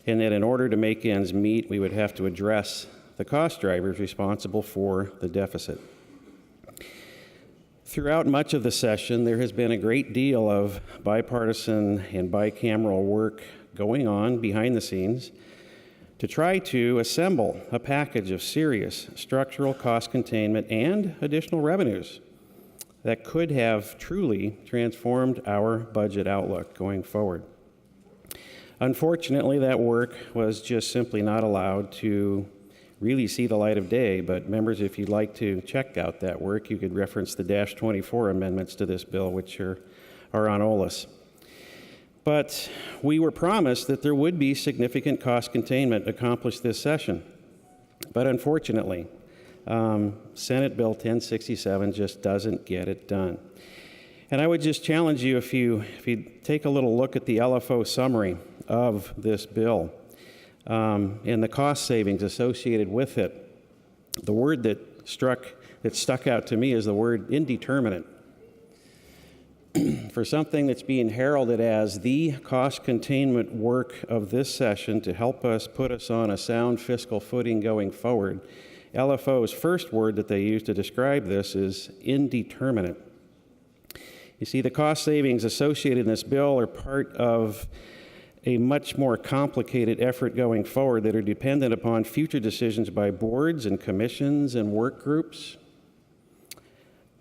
and that in order to make ends meet, we would have to address the cost drivers responsible for the deficit. Throughout much of the session, there has been a great deal of bipartisan and bicameral work going on behind the scenes to try to assemble a package of serious structural cost containment and additional revenues that could have truly transformed our budget outlook going forward. Unfortunately, that work was just simply not allowed to really see the light of day, but members, if you'd like to check out that work, you could reference the -24 amendments to this bill, which are on OLS. But we were promised that there would be significant cost containment accomplished this session. But unfortunately, Senate Bill 1067 just doesn't get it done. And I would just challenge you, if you take a little look at the LFO summary of this bill, and the cost savings associated with it, the word that stuck out to me is the word indeterminate. For something that's being heralded as the cost containment work of this session to help us put us on a sound fiscal footing going forward, LFO's first word that they use to describe this is indeterminate. You see, the cost savings associated in this bill are part of a much more complicated effort going forward that are dependent upon future decisions by boards and commissions and work groups.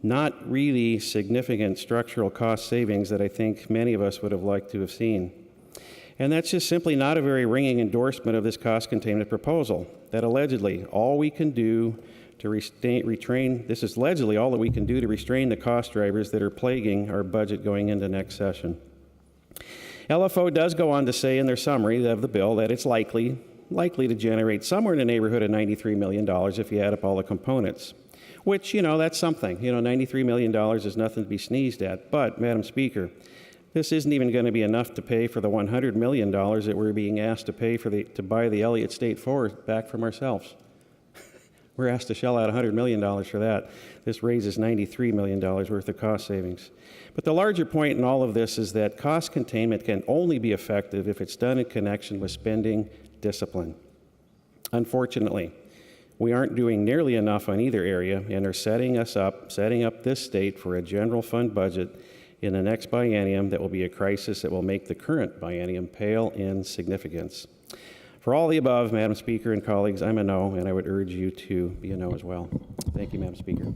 Not really significant structural cost savings that I think many of us would have liked to have seen. And that's just simply not a very ringing endorsement of this cost containment proposal, that allegedly all we can do to this is allegedly all that we can do to restrain the cost drivers that are plaguing our budget going into next session. LFO does go on to say in their summary of the bill that it's likely to generate somewhere in the neighborhood of $93 million if you add up all the components, which, that's something. $93 million is nothing to be sneezed at. But, Madam Speaker, this isn't even going to be enough to pay for the $100 million that we're being asked to pay to buy the Elliott State Forest back from ourselves. We're asked to shell out $100 million for that. This raises $93 million worth of cost savings. But the larger point in all of this is that cost containment can only be effective if it's done in connection with spending discipline. Unfortunately, we aren't doing nearly enough on either area and are setting up this state for a general fund budget in the next biennium that will be a crisis that will make the current biennium pale in significance. For all the above, Madam Speaker and colleagues, I'm a no, and I would urge you to be a no as well. Thank you, Madam Speaker.